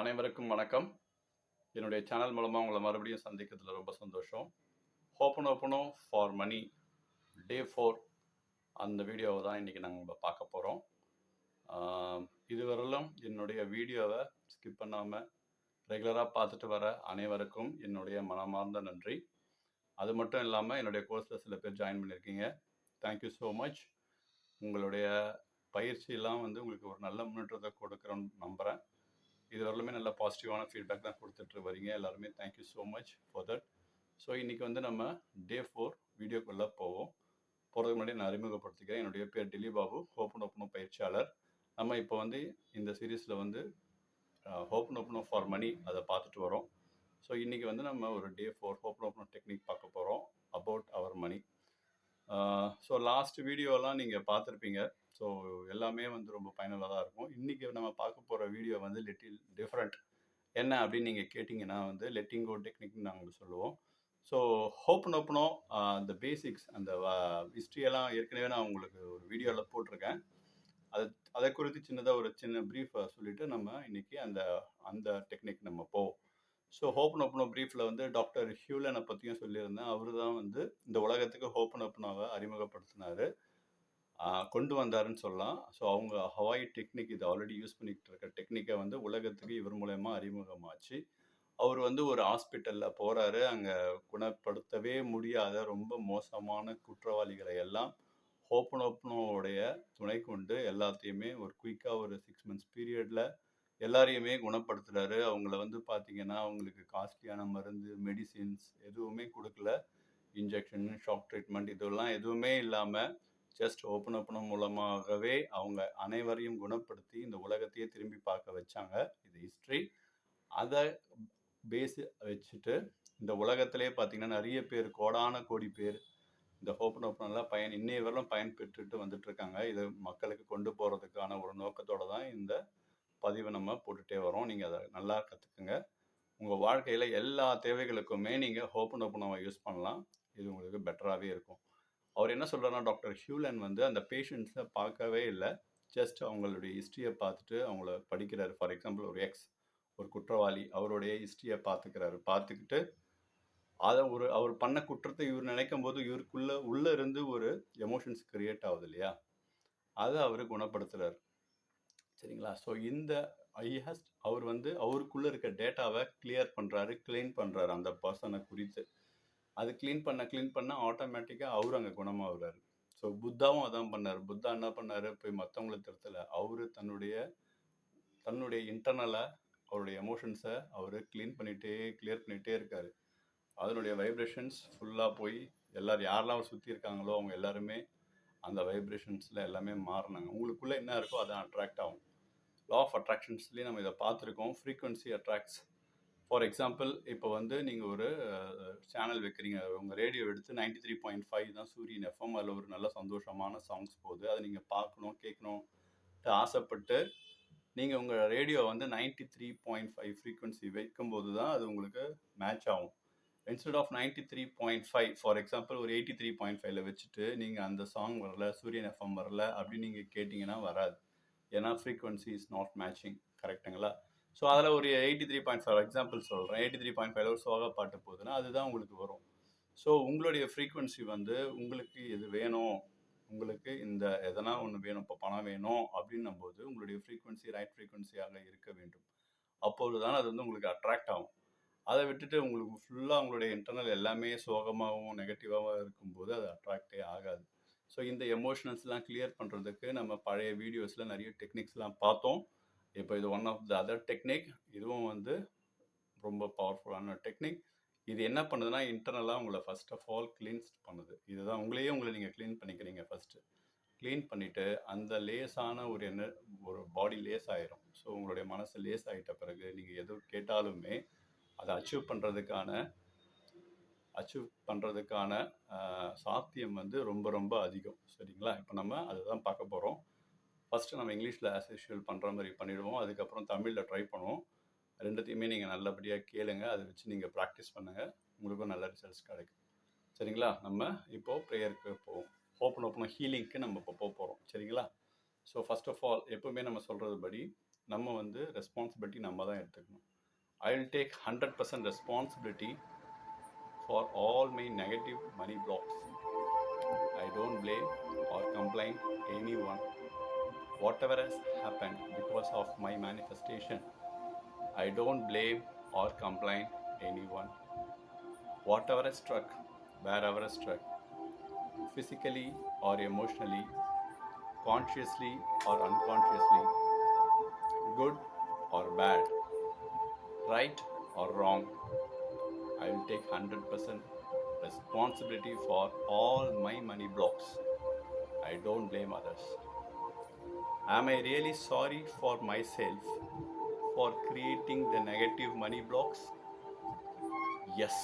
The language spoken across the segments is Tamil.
அனைவருக்கும் வணக்கம். என்னுடைய சேனல் மூலமாக உங்களை மறுபடியும் சந்திக்கிறதுல ரொம்ப சந்தோஷம். ஹோப்பனோப்பனோ ஃபார் மணி டே 4 அந்த வீடியோவை தான் இன்றைக்கி நாங்கள் பார்க்க போகிறோம். இதுவரையிலும் என்னுடைய வீடியோவை ஸ்கிப் பண்ணாமல் ரெகுலராக பார்த்துட்டு வர அனைவருக்கும் என்னுடைய மனமார்ந்த நன்றி. அது மட்டும் இல்லாமல் என்னுடைய கோர்ஸில் சில பேர் ஜாயின் பண்ணியிருக்கீங்க. Thank you so much. உங்களுடைய பயிற்சியெல்லாம் உங்களுக்கு ஒரு நல்ல முன்னேற்றத்தை கொடுக்குறோன்னு நம்புகிறேன். இது வரலுமே நல்ல பாசிட்டிவான ஃபீட்பேக் தான் கொடுத்துட்டு வரீங்க எல்லாருமே. Thank you so much for that. So இன்றைக்கி நம்ம டே 4 வீடியோக்குள்ளே போகிறதுக்கு முன்னாடி நான் அறிமுகப்படுத்திக்கிறேன். என்னுடைய பேர் டில்லிபாபு, ஹோப்பனோப்பனோ பயிற்சியாளர். நம்ம இப்போ இந்த சீரீஸில் ஹோப்பனோப்பனோ ஃபார் மணி அதை பார்த்துட்டு வரோம். ஸோ இன்றைக்கி நம்ம ஒரு டே 4 ஹோப்பனோப்பனோ டெக்னிக் பார்க்க போகிறோம் about our money. So last வீடியோலாம் நீங்கள் பார்த்துருப்பீங்க. ஸோ எல்லாமே ரொம்ப பயனுள்ளதாக இருக்கும். இன்றைக்கி நம்ம பார்க்க போகிற வீடியோ லிட்டில் டிஃப்ரெண்ட். என்ன அப்படின்னு நீங்கள் கேட்டிங்கன்னா லெட்டிங் கோ டெக்னிக்னு நாங்கள் சொல்லுவோம். ஸோ ஹோப்பனோப்பனோ அந்த பேசிக்ஸ், அந்த ஹிஸ்ட்ரியெல்லாம் ஏற்கனவே நான் உங்களுக்கு ஒரு வீடியோவில் போட்டிருக்கேன். அதை குறித்து சின்னதாக ஒரு சின்ன ப்ரீஃபை சொல்லிவிட்டு நம்ம இன்றைக்கி அந்த டெக்னிக் நம்ம போவோம். ஸோ ஹோப்பனோப்பனோ ப்ரீஃபில் டாக்டர் ஹியூலனை பற்றியும் சொல்லியிருந்தேன். அவர் தான் இந்த உலகத்துக்கு ஹோப்பனோப்பனோவை அறிமுகப்படுத்தினார், கொண்டு வந்தாருன்னு சொல்லலாம். ஸோ அவங்க ஹவாய் டெக்னிக், இது ஆல்ரெடி யூஸ் பண்ணிக்கிட்டு இருக்க டெக்னிக்கை இவருக்கு இவர் மூலயமா அறிமுகமாச்சு. அவர் ஒரு ஹாஸ்பிட்டலில் போகிறாரு. அங்கே குணப்படுத்தவே முடியாத ரொம்ப மோசமான குற்றவாளிகளை எல்லாம் ஹோப்பனோப்பனோவுடைய துணை கொண்டு எல்லாத்தையுமே ஒரு குயிக்காக ஒரு 6 months பீரியடில் எல்லாரையுமே குணப்படுத்துகிறாரு. அவங்கள பார்த்தீங்கன்னா அவங்களுக்கு காஸ்ட்லியான மருந்து, மெடிசின்ஸ் எதுவுமே கொடுக்கல. இன்ஜெக்ஷன், ஷாக் ட்ரீட்மெண்ட் இதெல்லாம் எதுவுமே இல்லாமல் ஜஸ்ட் ஹோப்பனோப்பனோ மூலமாகவே அவங்க அனைவரையும் குணப்படுத்தி இந்த உலகத்தையே திரும்பி பார்க்க வச்சாங்க. இது ஹிஸ்ட்ரி. அதை பேஸ் வச்சுட்டு இந்த உலகத்திலே பார்த்தீங்கன்னா நிறைய பேர், கோடான கோடி பேர் இந்த ஹோப்பனோப்பனோவில் இன்னைய வரலும் பயன்பெற்றுட்டு வந்துட்டுருக்காங்க. இது மக்களுக்கு கொண்டு போகிறதுக்கான ஒரு நோக்கத்தோடு தான் இந்த பதிவை நம்ம போட்டுகிட்டே வரோம். நீங்கள் அதை நல்லா கற்றுக்குங்க. உங்கள் வாழ்க்கையில் எல்லா தேவைகளுக்குமே நீங்கள் ஹோப்பனோப்பனோவை யூஸ் பண்ணலாம். இது உங்களுக்கு பெட்டராகவே இருக்கும். அவர் என்ன சொல்கிறாருன்னா, டாக்டர் ஹியூலன் அந்த பேஷண்ட்ஸை பார்க்கவே இல்லை, ஜஸ்ட் அவங்களுடைய ஹிஸ்ட்ரியை பார்த்துட்டு அவங்கள படிக்கிறாரு. ஃபார் எக்ஸாம்பிள் ஒரு குற்றவாளி, அவருடைய ஹிஸ்ட்ரியை பார்த்துக்கிட்டு அதை அவர் பண்ண குற்றத்தை இவர் நினைக்கும் போது உள்ளே இருந்து ஒரு எமோஷன்ஸ் கிரியேட் ஆகுது இல்லையா, அதை அவர் குணப்படுத்துகிறார். சரிங்களா? ஸோ அவர் அவருக்குள்ளே இருக்க டேட்டாவை கிளியர் பண்ணுறாரு, க்ளீன் பண்ணுறாரு அந்த பர்சனை குறித்து. அது க்ளீன் பண்ண ஆட்டோமேட்டிக்காக அவர் அங்கே குணமாகிறாரு. ஸோ புத்தாவும் அதான் பண்ணார். புத்தா என்ன பண்ணார், போய் மற்றவங்களை திருத்தலை. அவர் தன்னுடைய இன்டர்னலாக அவருடைய எமோஷன்ஸை அவர் கிளியர் பண்ணிகிட்டே இருக்கார். அதனுடைய வைப்ரேஷன்ஸ் ஃபுல்லாக போய் யாரெல்லாம் அவர் சுற்றி இருக்காங்களோ அவங்க எல்லாருமே அந்த வைப்ரேஷன்ஸில் எல்லாமே மாறினாங்க. உங்களுக்குள்ளே என்ன இருக்கோ அதை அட்ராக்ட் ஆகும். லா ஆஃப் அட்ராக்ஷன்ஸ்லேயே நம்ம இதை பார்த்துருக்கோம். Frequency attracts. ஃபார் எக்ஸாம்பிள், இப்போ நீங்கள் ஒரு சேனல் வைக்கிறீங்க. உங்கள் ரேடியோ எடுத்து 93.5 தான் சூரியன் எஃப்எம். அதில் ஒரு நல்ல சந்தோஷமான சாங்ஸ் போகுது. அதை நீங்கள் பார்க்கணும், கேட்கணும் ஆசைப்பட்டு நீங்கள் உங்கள் ரேடியோ 93.5 ஃப்ரீக்வன்சி வைக்கும்போது தான் அது உங்களுக்கு மேட்ச் ஆகும். இன்ஸ்டெட் ஆஃப் 93.5 ஃபார் எக்ஸாம்பிள் ஒரு 83.5ல வச்சுட்டு நீங்கள் அந்த சாங் வரல, சூரியன் எஃப்எம் வரல அப்படின்னு நீங்கள் கேட்டிங்கன்னா வராது. ஏன்னா ஃப்ரீக்வன்சி இஸ் நாட் மேட்சிங். கரெக்டுங்களா? ஸோ அதில் ஒரு 83.5 எக்ஸாம்பிள் சொல்கிறேன். 83.5 ஒரு சோக பாட்டு போகுதுன்னா அதுதான் உங்களுக்கு வரும். ஸோ உங்களுடைய ஃப்ரீக்வன்சி உங்களுக்கு எது வேணும், உங்களுக்கு இந்த எதனா ஒன்று வேணும், இப்போ பணம் வேணும் அப்படின்னும் போது உங்களுடைய ஃப்ரீக்வன்சி ரைட் ஃப்ரீக்வன்சியாக இருக்க வேண்டும். அப்போது தான் அது உங்களுக்கு அட்ராக்ட் ஆகும். அதை விட்டுட்டு உங்களுக்கு ஃபுல்லாக உங்களுடைய இன்டர்னல் எல்லாமே சோகமாகவும் நெகட்டிவாகவும் இருக்கும்போது அது அட்ராக்டே ஆகாது. ஸோ இந்த எமோஷனல்ஸ்லாம் கிளியர் பண்ணுறதுக்கு நம்ம பழைய வீடியோஸில் நிறைய டெக்னிக்ஸ்லாம் பார்த்தோம். இப்போ இது one of the other technique. இதுவும் ரொம்ப பவர்ஃபுல்லான டெக்னிக். இது என்ன பண்ணுதுன்னா, இன்டர்னலாக உங்களை ஃபர்ஸ்ட் ஆஃப் ஆல் கிளீன்ஸ் பண்ணுது. இதுதான் உங்களை நீங்கள் க்ளீன் பண்ணிக்கிறீங்க. ஃபஸ்ட்டு க்ளீன் பண்ணிவிட்டு அந்த லேஸான ஒரு பாடி லேஸ் ஆயிரும். ஸோ உங்களுடைய மனசு லேஸ் ஆகிட்ட பிறகு நீங்கள் எது கேட்டாலுமே அதை அச்சீவ் பண்ணுறதுக்கான சாத்தியம் ரொம்ப ரொம்ப அதிகம். சரிங்களா? இப்போ நம்ம அதுதான் பார்க்க போகிறோம். ஃபஸ்ட்டு நம்ம இங்கிலீஷில் ஆஸ் யூஷுவல் பண்ணுற மாதிரி பண்ணிவிடுவோம். அதுக்கப்புறம் தமிழில் ட்ரை பண்ணுவோம். ரெண்டுத்தையுமே நீங்கள் நல்லபடியாக கேளுங்க. அதை வச்சு நீங்கள் ப்ராக்டிஸ் பண்ணுங்கள். உங்களுக்கும் நல்ல ரிசல்ட்ஸ் கிடைக்கும். சரிங்களா? நம்ம இப்போது ப்ரேயருக்கு போவோம். ஹோப்பனோப்பனோ ஹீலிங்க்கு நம்ம இப்போ போகிறோம். சரிங்களா? ஸோ ஃபஸ்ட் ஆஃப் ஆல் எப்போவுமே நம்ம சொல்கிறது படி நம்ம வந்து ரெஸ்பான்சிபிலிட்டி நம்ம தான் எடுத்துக்கணும். I will take 100% responsibility for all my negative money blocks. I don't blame or complain anyone. Whatever has happened because of my manifestation, I don't blame or complain anyone. Whatever has struck, wherever has struck, physically or emotionally, consciously or unconsciously, good or bad, right or wrong, I will take 100% responsibility for all my money blocks. I don't blame others. Am I really sorry for myself for creating the negative money blocks? Yes.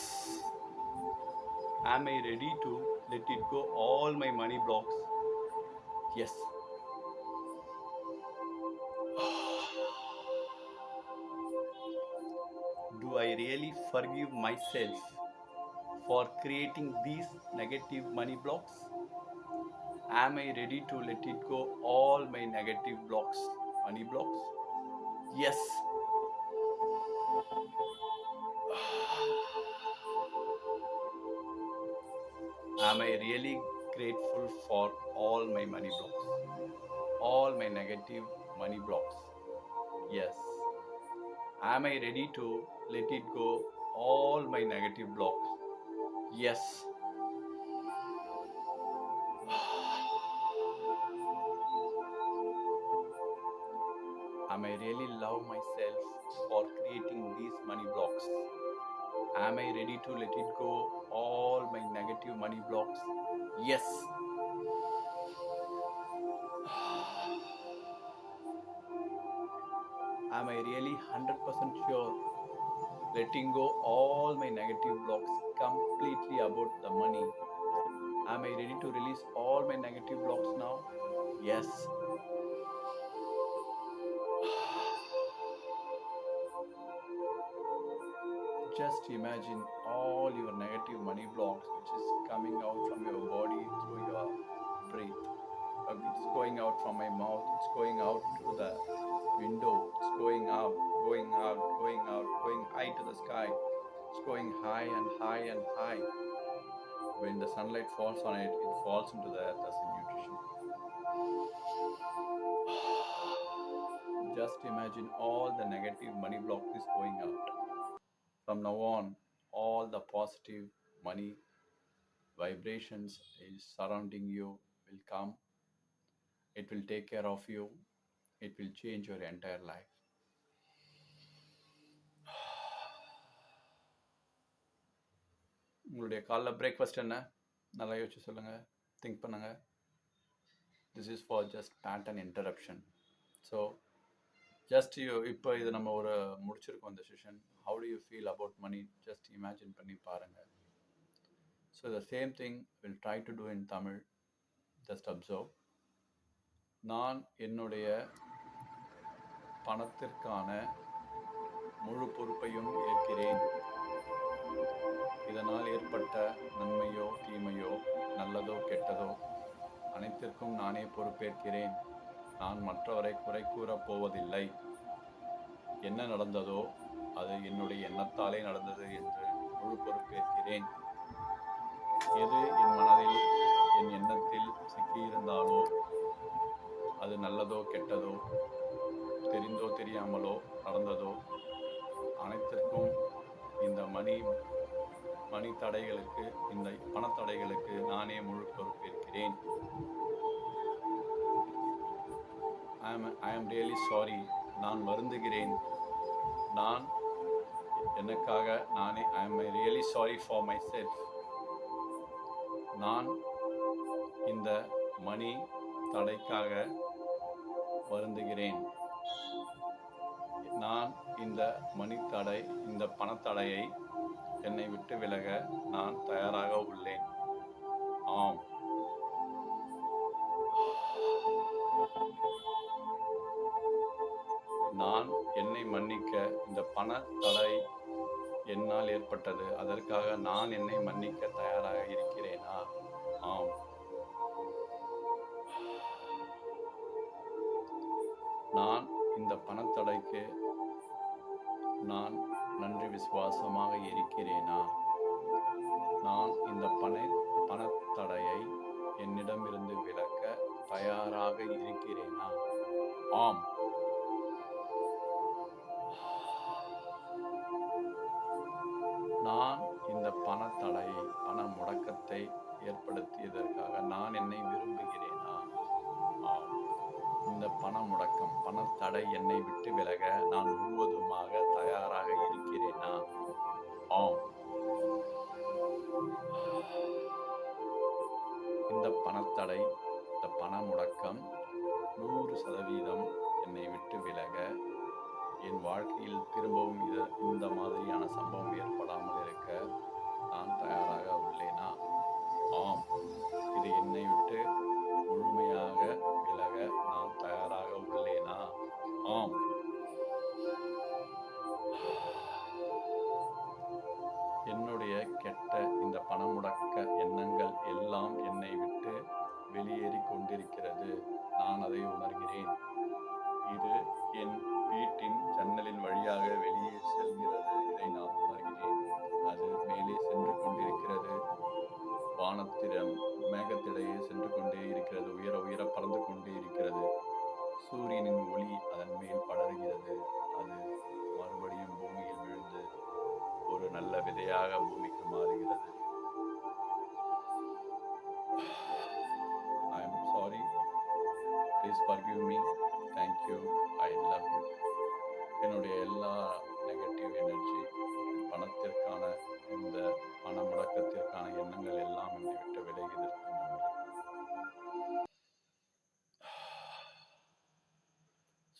Am I ready to let it go all my money blocks? Yes. Do I really forgive myself for creating these negative money blocks? Am I ready to let it go all my negative blocks, money blocks? Yes. Am I really grateful for all my money blocks? All my negative money blocks? Yes. Am I ready to let it go all my negative blocks? Yes. Am I really love myself for creating these money blocks? Am I ready to let it go all my negative money blocks? Yes. Am I really 100% sure letting go all my negative blocks completely about the money? Am I ready to release all my negative blocks now? Yes. Just imagine all your negative money blocks which is coming out from your body through your breath. It's going out from my mouth, it's going out to the window, it's going out, going out, going out, going high to the sky. It's going high and high and high. When the sunlight falls on it, it falls into the earth as a nutrition. Just imagine all the negative money block is going out. From now on, all the positive money vibrations is surrounding you will come. It will take care of you. It will change your entire life. உங்களுடைய காலைல பிரேக்ஃபாஸ்ட் என்ன? நல்லா யோசிச்சு சொல்லுங்கள், திங்க் பண்ணுங்கள். This is for just pattern interruption. So just இப்போ இது நம்ம ஒரு முடிச்சிருக்கோம் இந்த session. How do you feel about money? Just imagine பண்ணி பாருங்கள். So the same thing will try to do in Tamil. Just observe. நான் என்னுடைய பணத்திற்கான முழு பொறுப்பையும் ஏற்கிறேன். இதனால் ஏற்பட்ட நன்மையோ தீமையோ நல்லதோ கெட்டதோ அனைத்திற்கும் நானே பொறுப்பேற்கிறேன். நான் மற்றவரை குறை கூறப் போவதில்லை. என்ன நடந்ததோ அது என்னுடைய எண்ணத்தாலே நடந்தது என்று முழு பொறுப்பேற்கிறேன். எது என் மனதில் என் எண்ணத்தில் சிக்கியிருந்தாலோ அது நல்லதோ கெட்டதோ தெரிந்தோ தெரியாமலோ நடந்ததோ அனைத்திற்கும் இந்த மணி தடைகளுக்கு, இந்த பணத்தடைகளுக்கு நானே முழு பொறுப்பேற்கிறேன். ஐ ஆம் ரியலி சாரி. நான் வருந்துகிறேன். நான் எனக்காக நானே I am really sorry for myself. நான் இந்த மணி தடைக்காக வருந்துகிறேன். நான் இந்த மணி தடை, இந்த பணத்தடையை என்னை விட்டு விலக நான் தயாராக உள்ளேன். ஆம். நான் என்னை மன்னிக்க, இந்த பண தடை என்னால் ஏற்பட்டது, அதற்காக நான் என்னை மன்னிக்க தயாராக இருக்கிறேனா? ஆம். நான் இந்த பணத்தடைக்கு நான் நன்றி விசுவாசமாக இருக்கிறேனா? நான் இந்த பணத்தடையை என்னிடமிருந்து விலக்க தயாராக இருக்கிறேனா? ஆம். நான் இந்த பணத்தடையை, பண முடக்கத்தை ஏற்படுத்தியதற்காக நான் என்னை விரும்புகிறேனா? ஆம். இந்த பண முடக்கம், பணத்தடை என்னை விட்டு விலக நான் முழுவதுமாக தயாராக இருக்கிறேனா? ஆம். இந்த பணத்தடை, இந்த பண முடக்கம் 100% என்னை விட்டு விலக, என் வாழ்க்கையில் திரும்பவும் இந்த மாதிரியான சம்பவம் ஏற்படாமல் இருக்க நான் தயாராக உள்ளேனா? ஆம். இது என்னை விட்டு முழுமையாக விலக நான் தயாராக உள்ளேனா? ஆம். என்னுடைய கெட்ட இந்த பணமுடக்க எண்ணங்கள் எல்லாம் என்னை விட்டு வெளியேறிக் கொண்டிருக்கிறது. நான் அதை உணர்கிறேன். இது என் வீட்டின் ஜன்னலின் வழியாக வெளியே செல்கிறது. இதை நான் உணர்கிறேன். அது மேலே சென்று கொண்டிருக்கிறது. வானத்திடம் மேகத்திடையே சென்று கொண்டே இருக்கிறது. உயர உயர பறந்து கொண்டே இருக்கிறது. சூரியனின் ஒளி அதன் மேல் படர்கிறது. அது மறுபடியும் பூமியில் விழுந்து ஒரு நல்ல விதையாக பூமிக்கு மாறுகிறது. I am sorry. Please forgive me. Thank you. I love you. என்னுடைய எல்லா நெகட்டிவ் எனர்ஜி, பணத்திற்கான இந்த பண முடக்கத்திற்கான எண்ணங்கள் எல்லாம் என்னை விட்டு விலகியதற்கு நன்றி.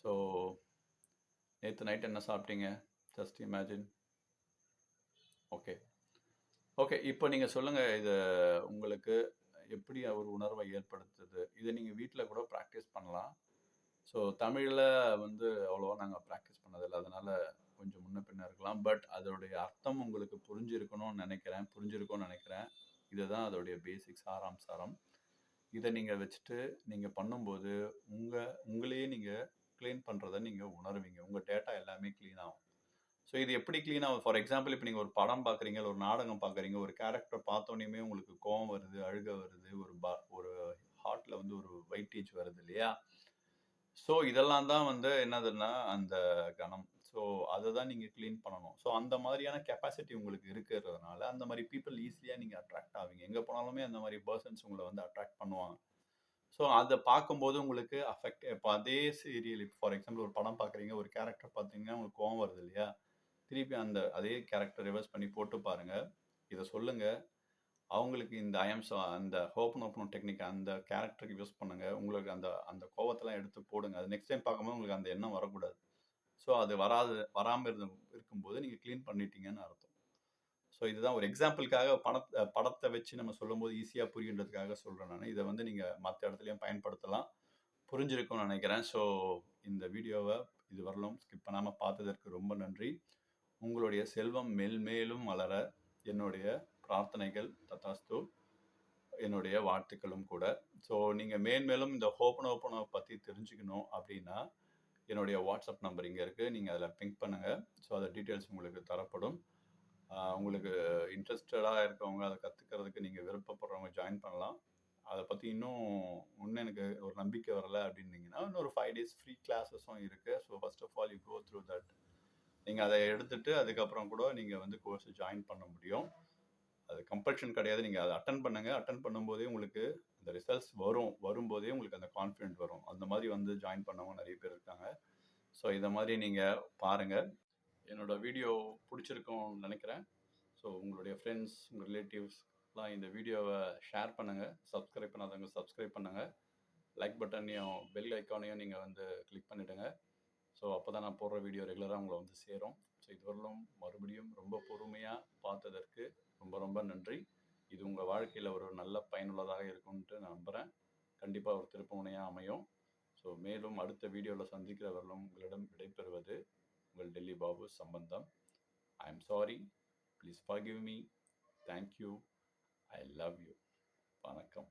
ஸோ நேற்று நைட் என்ன சாப்பிட்டீங்க? Just imagine. ஓகே ஓகே இப்போ நீங்கள் சொல்லுங்கள், இது உங்களுக்கு எப்படி ஒரு உணர்வை ஏற்படுத்துது? இதை நீங்கள் வீட்டில் கூட ப்ராக்டிஸ் பண்ணலாம். ஸோ தமிழில் அவ்வளோவா நாங்கள் ப்ராக்டிஸ் பண்ணதில்லை, அதனால் கொஞ்சம் முன்ன பின்ன இருக்கலாம். பட் அதோடைய அர்த்தம் உங்களுக்கு புரிஞ்சிருக்கும்னு நினைக்கிறேன். இதுதான் அதோடைய பேசிக் சாராம்சாரம். இதை நீங்கள் வச்சுட்டு நீங்கள் பண்ணும்போது உங்களையே நீங்கள் க்ளீன் பண்ணுறதை நீங்கள் உணர்வீங்க. உங்கள் டேட்டா எல்லாமே க்ளீன் ஆகும். ஸோ இது எப்படி க்ளீன் ஆகும்? ஃபார் எக்ஸாம்பிள், இப்போ நீங்கள் ஒரு படம் பார்க்குறீங்க, ஒரு நாடகம் பார்க்குறீங்க, ஒரு கேரக்டர் பார்த்தோன்னே உங்களுக்கு கோவம் வருது, அழுக வருது, ஒரு ஹார்ட்டில் ஒரு வெயிட்டேஜ் வருது இல்லையா? ஸோ இதெல்லாம் தான் என்னதுன்னா அந்த கணம். ஸோ அதை தான் நீங்கள் க்ளீன் பண்ணணும். ஸோ அந்த மாதிரியான கெப்பாசிட்டி உங்களுக்கு இருக்கிறதுனால அந்த மாதிரி பீப்புள் ஈஸியாக நீங்கள் அட்ராக்ட் ஆவீங்க. எங்கே போனாலுமே அந்த மாதிரி பர்சன்ஸ் உங்களை அட்ராக்ட் பண்ணுவாங்க. ஸோ அதை பார்க்கும்போது உங்களுக்கு அஃபெக்ட். இப்போ அதே சீரியல், இப்போ ஃபார் எக்ஸாம்பிள் ஒரு படம் பார்க்குறீங்க, ஒரு கேரக்டர் பார்த்தீங்கன்னா உங்களுக்கு கோவம் வருது இல்லையா? திருப்பி அதே கேரக்டர் ரிவர்ஸ் பண்ணி போட்டு பாருங்கள். இதை சொல்லுங்கள் அவங்களுக்கு, இந்த அந்த ஹோப்பனோ டெக்னிக் அந்த கேரக்டருக்கு யூஸ் பண்ணுங்கள். உங்களுக்கு அந்த கோவத்தெல்லாம் எடுத்து போடுங்க. அது நெக்ஸ்ட் டைம் பார்க்கும்போது உங்களுக்கு அந்த எண்ணம் வரக்கூடாது. ஸோ அது வராமல் இருக்கும்போது நீங்கள் க்ளீன் பண்ணிட்டீங்கன்னு அர்த்தம். ஸோ இதுதான் ஒரு எக்ஸாம்பிளுக்காக படத்தை வச்சு நம்ம சொல்லும்போது ஈஸியாக புரியுன்றதுக்காக சொல்கிறேன் நான். இதை நீங்கள் மற்ற இடத்துலையும் பயன்படுத்தலாம். புரிஞ்சிருக்கும்னு நினைக்கிறேன். ஸோ இந்த வீடியோவை இது வரலும் ஸ்கிப் பண்ணாமல் பார்த்ததற்கு ரொம்ப நன்றி. உங்களுடைய செல்வம் மேல்மேலும் வளர என்னுடைய பிரார்த்தனைகள், ததாஸ்து, என்னுடைய வாழ்த்துக்களும் கூட. ஸோ நீங்கள் மேன்மேலும் இந்த ஹோப்பனோ பற்றி தெரிஞ்சுக்கணும் அப்படின்னா என்னுடைய வாட்ஸ்அப் நம்பர் இங்கே இருக்குது. நீங்கள் அதில் பிங்க் பண்ணுங்கள். ஸோ அதை டீட்டெயில்ஸ் உங்களுக்கு தரப்படும். உங்களுக்கு இன்ட்ரெஸ்டடாக இருக்கவங்க, அதை கற்றுக்கிறதுக்கு நீங்கள் விருப்பப்படுறவங்க ஜாயின் பண்ணலாம். அதை பற்றி இன்னும் எனக்கு ஒரு நம்பிக்கை வரலை அப்படின்னீங்கன்னா இன்னொரு 5 days ஃப்ரீ கிளாஸஸும் இருக்குது. So first of all you go through that. நீங்கள் அதை எடுத்துகிட்டு அதுக்கப்புறம் கூட நீங்கள் கோர்ஸை ஜாயின் பண்ண முடியும். அது கம்பல்ஷன் கிடையாது. நீங்கள் அதை அட்டன் பண்ணுங்கள். அட்டன் பண்ணும்போதே உங்களுக்கு அந்த ரிசல்ட்ஸ் வரும்போதே உங்களுக்கு அந்த கான்ஃபிடென்ட் வரும். அந்த மாதிரி ஜாயின் பண்ணவங்க நிறைய பேர் இருக்காங்க. ஸோ இதை மாதிரி நீங்கள் பாருங்கள். என்னோட வீடியோ பிடிச்சிருக்கும்னு நினைக்கிறேன். ஸோ உங்களுடைய ஃப்ரெண்ட்ஸ், உங்கள் ரிலேட்டிவ்ஸ்லாம் இந்த வீடியோவை ஷேர் பண்ணுங்கள். சப்ஸ்கிரைப் பண்ணாதவங்க சப்ஸ்கிரைப் பண்ணுங்கள். லைக் பட்டனையும் பெல் ஐக்கானையும் நீங்கள் கிளிக் பண்ணிவிடுங்க. ஸோ அப்போ தான் நான் போடுற வீடியோ ரெகுலராக உங்களை சேரும். ஸோ இதுவரையிலும் மறுபடியும் ரொம்ப பொறுமையாக பார்த்ததற்கு ரொம்ப ரொம்ப நன்றி. இது உங்கள் வாழ்க்கையில் ஒரு நல்ல பயனுள்ளதாக இருக்கும்ன்ட்டு நான் நம்புகிறேன். கண்டிப்பாக ஒரு திருப்புமுனையாக அமையும். ஸோ மேலும் அடுத்த வீடியோவில் சந்திக்கிறவர்களும் உங்களிடம் விடைபெறுவது உங்கள் டெல்லி பாபு சம்பந்தம். I am sorry. Please forgive me. Thank you. I love you. வணக்கம்.